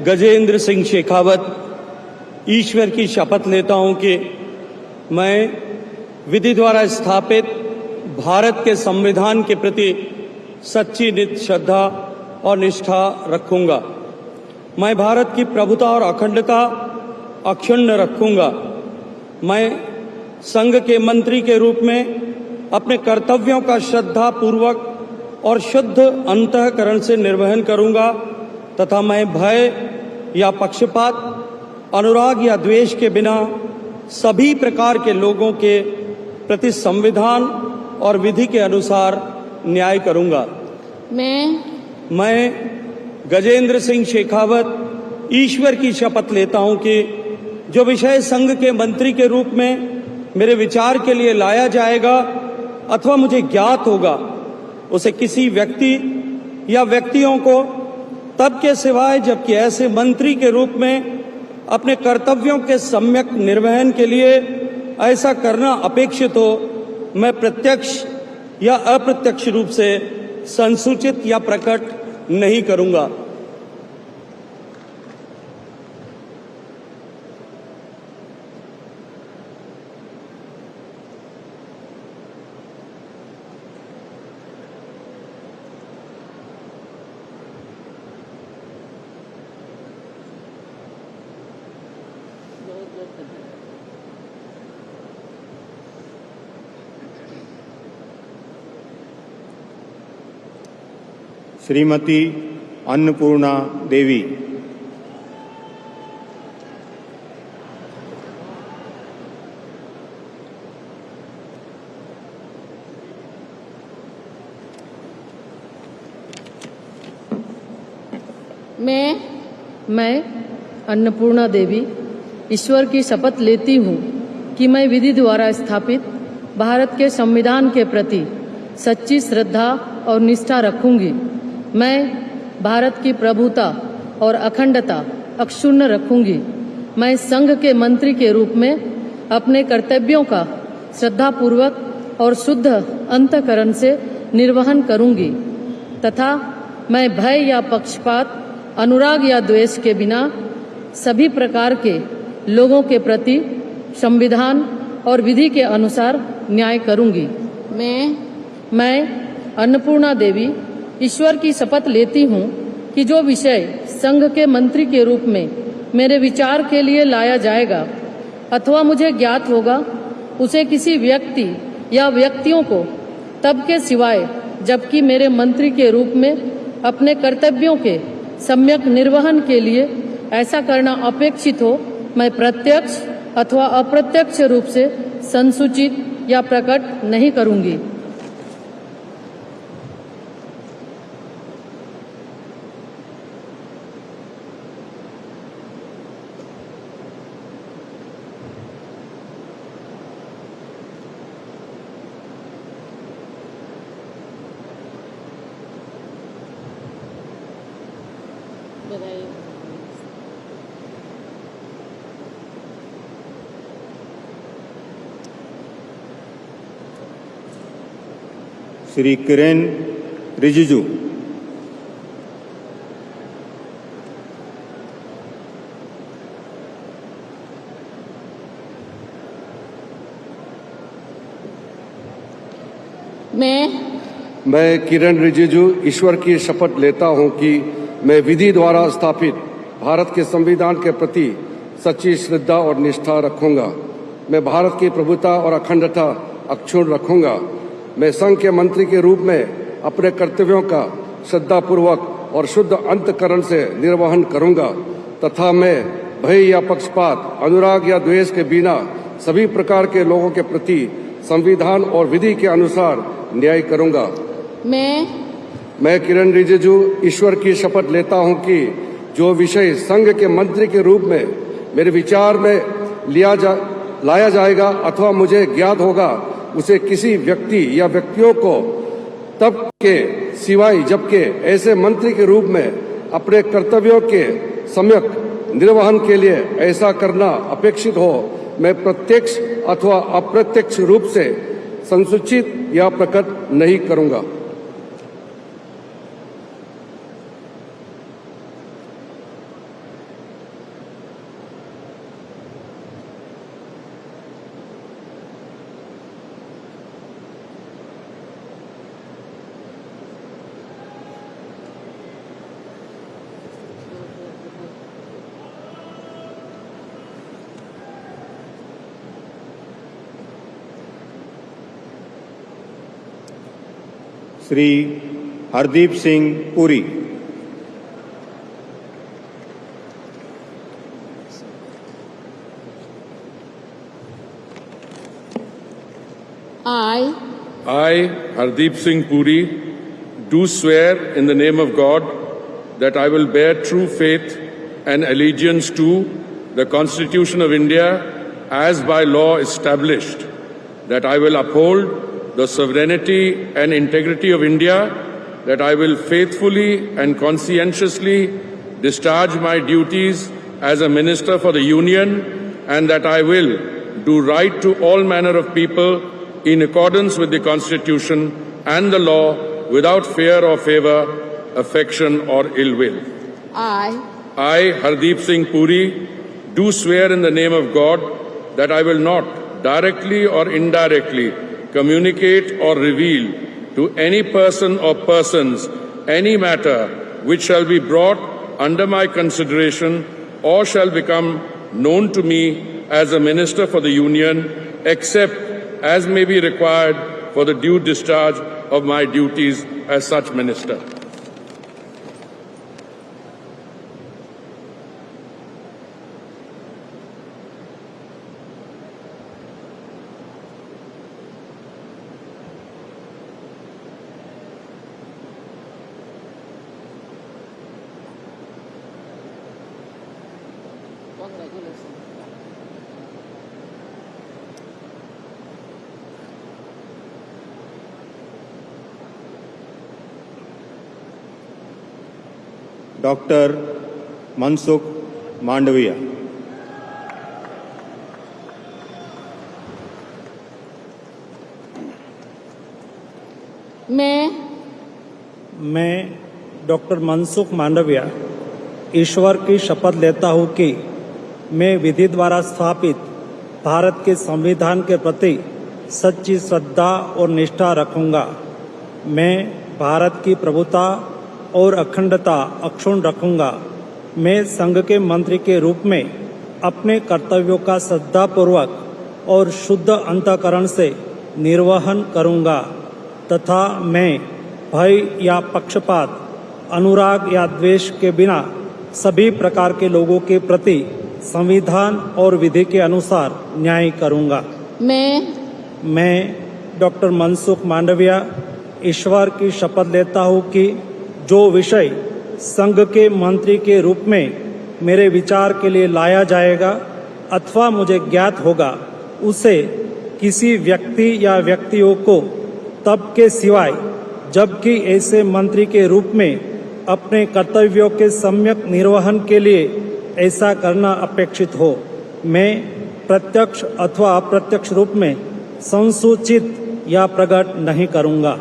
गजेंद्र सिंह शेखावत ईश्वर की शपथ लेता हूं कि मैं विधि द्वारा स्थापित भारत के संविधान के प्रति सच्ची नित श्रद्धा और निष्ठा रखूंगा। मैं भारत की प्रभुता और अखंडता अक्षुण्ण रखूंगा। मैं संघ के मंत्री के रूप में अपने कर्तव्यों का श्रद्धा पूर्वक और शुद्ध अंतःकरण से निर्वहन करूंगा तथा मैं भय या पक्षपात, अनुराग या द्वेष के बिना सभी प्रकार के लोगों के प्रति संविधान और विधि के अनुसार न्याय करूंगा। मैं गजेंद्र सिंह शेखावत ईश्वर की शपथ लेता हूं कि जो विषय संघ के मंत्री के रूप में मेरे विचार के लिए लाया जाएगा अथवा मुझे ज्ञात होगा उसे किसी व्यक्ति या व्यक्तियों को तब के सिवाय जबकि ऐसे मंत्री के रूप में अपने कर्तव्यों के सम्यक निर्वहन के लिए ऐसा करना अपेक्षित हो मैं प्रत्यक्ष या अप्रत्यक्ष रूप से संसूचित या प्रकट नहीं करूंगा। श्रीमती अन्नपूर्णा देवी। मैं अन्नपूर्णा देवी ईश्वर की शपथ लेती हूँ कि मैं विधि द्वारा स्थापित भारत के संविधान के प्रति सच्ची श्रद्धा और निष्ठा रखूंगी। मैं भारत की प्रभुता और अखंडता अक्षुण्ण रखूंगी। मैं संघ के मंत्री के रूप में अपने कर्तव्यों का श्रद्धापूर्वक और शुद्ध अंतःकरण से निर्वहन करूंगी तथा मैं भय या पक्षपात, अनुराग या द्वेष के बिना सभी प्रकार के लोगों के प्रति संविधान और विधि के अनुसार न्याय करूंगी। मैं अन्नपूर्णा देवी ईश्वर की शपथ लेती हूँ कि जो विषय संघ के मंत्री के रूप में मेरे विचार के लिए लाया जाएगा अथवा मुझे ज्ञात होगा उसे किसी व्यक्ति या व्यक्तियों को तब के सिवाय जबकि मेरे मंत्री के रूप में अपने कर्तव्यों के सम्यक निर्वहन के लिए ऐसा करना अपेक्षित हो मैं प्रत्यक्ष अथवा अप्रत्यक्ष रूप से संसूचित या प्रकट नहीं करूंगी। श्री किरेन रिजिजू। मैं किरण रिजिजू ईश्वर की शपथ लेता हूं कि मैं विधि द्वारा स्थापित भारत के संविधान के प्रति सच्ची श्रद्धा और निष्ठा रखूंगा। मैं भारत की प्रभुता और अखंडता अक्षुण्ण रखूंगा। मैं संघ के मंत्री के रूप में अपने कर्तव्यों का श्रद्धापूर्वक और शुद्ध अंतःकरण से निर्वहन करूंगा तथा मैं भय या पक्षपात, अनुराग या द्वेष के बिना सभी प्रकार के लोगों के प्रति संविधान और विधि के अनुसार न्याय करूंगा। मैं किरण रिजिजू ईश्वर की शपथ लेता हूं कि जो विषय संघ के मंत्री के रूप में मेरे विचार में लाया जाएगा अथवा मुझे ज्ञात होगा उसे किसी व्यक्ति या व्यक्तियों को तब के सिवाय जबकि ऐसे मंत्री के रूप में अपने कर्तव्यों के सम्यक निर्वहन के लिए ऐसा करना अपेक्षित हो, मैं प्रत्यक्ष अथवा अप्रत्यक्ष रूप से संसूचित या प्रकट नहीं करूंगा। Shri Hardeep Singh Puri. I, Hardeep Singh Puri, do swear in the name of God that I will bear true faith and allegiance to the Constitution of India as by law established, that I will uphold the sovereignty and integrity of India, that I will faithfully and conscientiously discharge my duties as a Minister for the Union, and that I will do right to all manner of people in accordance with the Constitution and the law without fear or favor, affection or ill will. I, Hardeep Singh Puri, do swear in the name of God that I will not directly or indirectly communicate or reveal to any person or persons any matter which shall be brought under my consideration or shall become known to me as a Minister for the Union, except as may be required for the due discharge of my duties as such Minister. Doctor Mansukh Mandaviya. मैं doctor Mansukh Mandaviya ईश्वर की शपथ लेता हूं कि मैं विधि द्वारा स्थापित भारत के संविधान के प्रति सच्ची श्रद्धा और निष्ठा रखूंगा। मैं भारत की प्रभुता और अखंडता अक्षुण्ण रखूंगा। मैं संघ के मंत्री के रूप में अपने कर्तव्यों का श्रद्धापूर्वक और शुद्ध अंतःकरण से निर्वहन करूंगा तथा मैं भय या पक्षपात, अनुराग या द्वेष के बिना सभी प्रकार के लोगों के प्रति संविधान और विधि के अनुसार न्याय करूंगा। मैं डॉक्टर मनसुख मांडविया ईश्वर की शपथ लेता हूं कि जो विषय संघ के मंत्री के रूप में मेरे विचार के लिए लाया जाएगा अथवा मुझे ज्ञात होगा उसे किसी व्यक्ति या व्यक्तियों को तब के सिवाय जबकि ऐसे मंत्री के रूप में अपने कर्तव्यों के सम्यक निर्वहन के लिए ऐसा करना अपेक्षित हो। मैं प्रत्यक्ष अथवा अप्रत्यक्ष रूप में संसूचित या प्रकट नहीं करूंगा।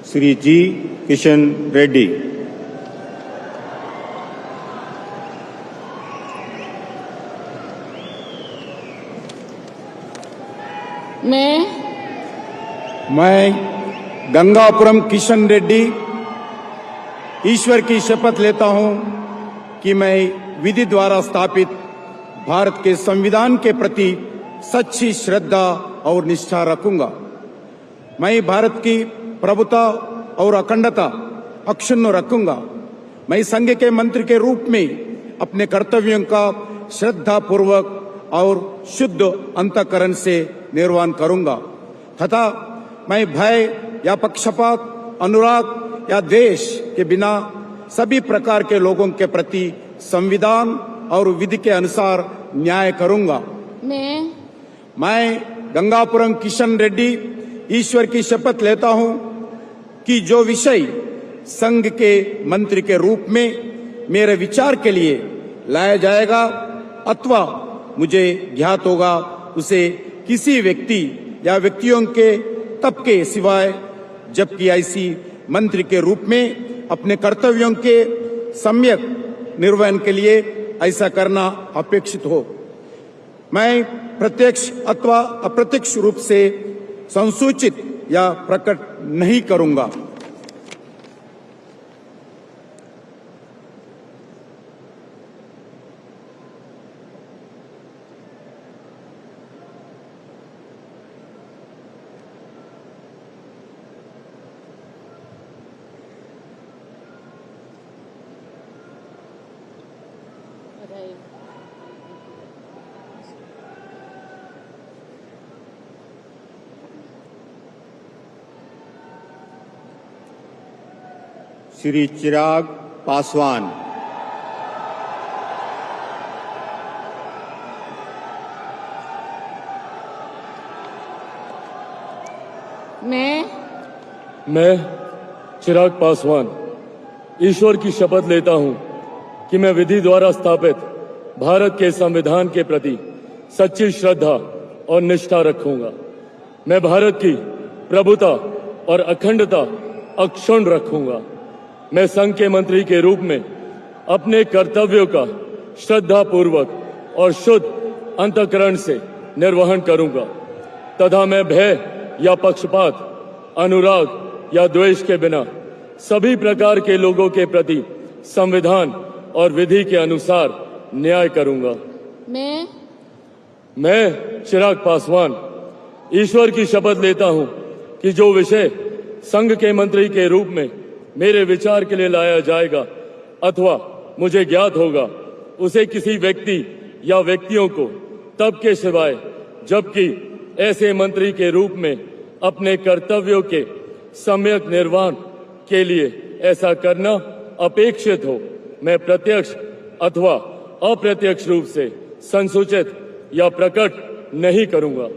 श्री जी किशन रेड्डी। मैं गंगापुरम किशन रेड्डी ईश्वर की शपथ लेता हूं कि मैं विधि द्वारा स्थापित भारत के संविधान के प्रति सच्ची श्रद्धा और निष्ठा रखूंगा। मैं भारत की प्रभुता और अखंडता अक्षुण्ण रखूंगा। मैं संघ के मंत्री के रूप में अपने कर्तव्यों का श्रद्धा पूर्वक और शुद्ध अंतःकरण से निर्वहन करूंगा तथा मैं भय या पक्षपात, अनुराग या द्वेष के बिना सभी प्रकार के लोगों के प्रति संविधान और विधि के अनुसार न्याय करूंगा। मैं गंगापुरम किशन रेड्डी ईश्वर की शपथ लेता हूं कि जो विषय संघ के मंत्री के रूप में मेरे विचार के लिए लाया जाएगा अथवा मुझे ज्ञात होगा उसे किसी व्यक्ति या व्यक्तियों के तब के सिवाय जबकि ऐसी मंत्री के रूप में अपने कर्तव्यों के सम्यक निर्वहन के लिए ऐसा करना अपेक्षित हो। मैं प्रत्यक्ष अथवा अप्रत्यक्ष रूप से संसूचित या प्रकट नहीं करूंगा। श्री चिराग पासवान। मैं चिराग पासवान ईश्वर की शपथ लेता हूं कि मैं विधि द्वारा स्थापित भारत के संविधान के प्रति सच्ची श्रद्धा और निष्ठा रखूंगा। मैं भारत की प्रभुता और अखंडता अक्षुण्ण रखूंगा। मैं संघ के मंत्री के रूप में अपने कर्तव्यों का श्रद्धा पूर्वक और शुद्ध अंतःकरण से निर्वहन करूंगा तथा मैं भय या पक्षपात, अनुराग या द्वेष के बिना सभी प्रकार के लोगों के प्रति संविधान और विधि के अनुसार न्याय करूंगा। मैं चिराग पासवान ईश्वर की शपथ लेता हूं कि जो विषय संघ के मंत्री के रूप में मेरे विचार के लिए लाया जाएगा अथवा मुझे ज्ञात होगा उसे किसी व्यक्ति या व्यक्तियों को तब के सिवाय जबकि ऐसे मंत्री के रूप में अपने कर्तव्यों के सम्यक निर्वहन के लिए ऐसा करना अपेक्षित हो, मैं प्रत्यक्ष अथवा अप्रत्यक्ष रूप से संसूचित या प्रकट नहीं करूंगा।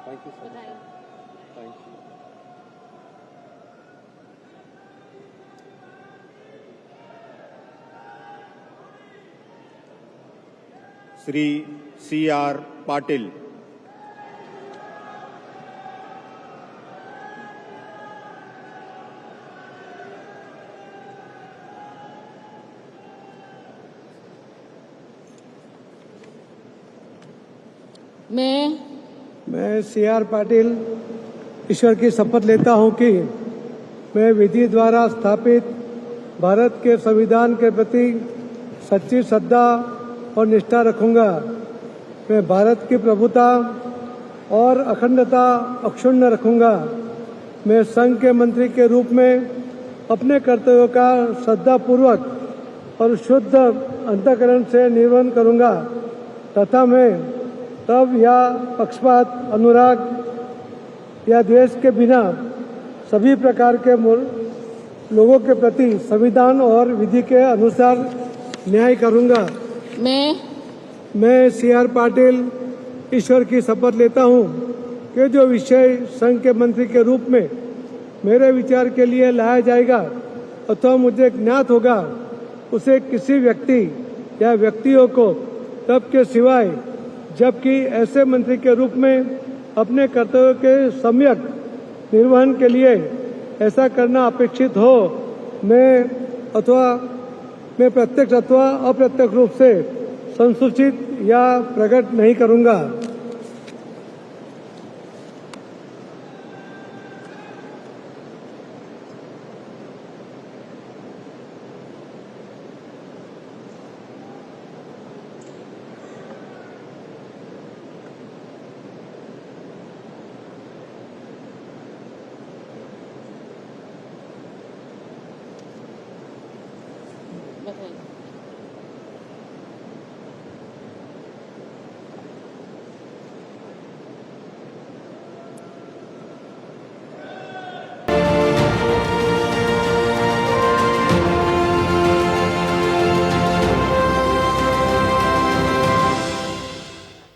Thank you, sir. Thank you. Shri C.R. Patil. मैं C.R. पाटिल ईश्वर की शपथ लेता हूं कि मैं विधि द्वारा स्थापित भारत के संविधान के प्रति सच्ची श्रद्धा और निष्ठा रखूंगा। मैं भारत की प्रभुता और अखंडता अक्षुण्ण रखूंगा। मैं संघ के मंत्री के रूप में अपने कर्तव्यों का श्रद्धापूर्वक और शुद्ध अंतःकरण से निर्वहन करूंगा तथा मैं तब या पक्षपात, अनुराग या द्वेष के बिना सभी प्रकार के लोगों के प्रति संविधान और विधि के अनुसार न्याय करूंगा। मैं C.R. पाटिल ईश्वर की शपथ लेता हूं कि जो विषय संघ के मंत्री के रूप में मेरे विचार के लिए लाया जाएगा अथवा मुझे ज्ञात होगा उसे किसी व्यक्ति या व्यक्तियों को तब के सिवाय जबकि ऐसे मंत्री के रूप में अपने कर्तव्यों के सम्यक निर्वहन के लिए ऐसा करना अपेक्षित हो मैं प्रत्यक्ष अथवा अप्रत्यक्ष रूप से संसूचित या प्रकट नहीं करूंगा।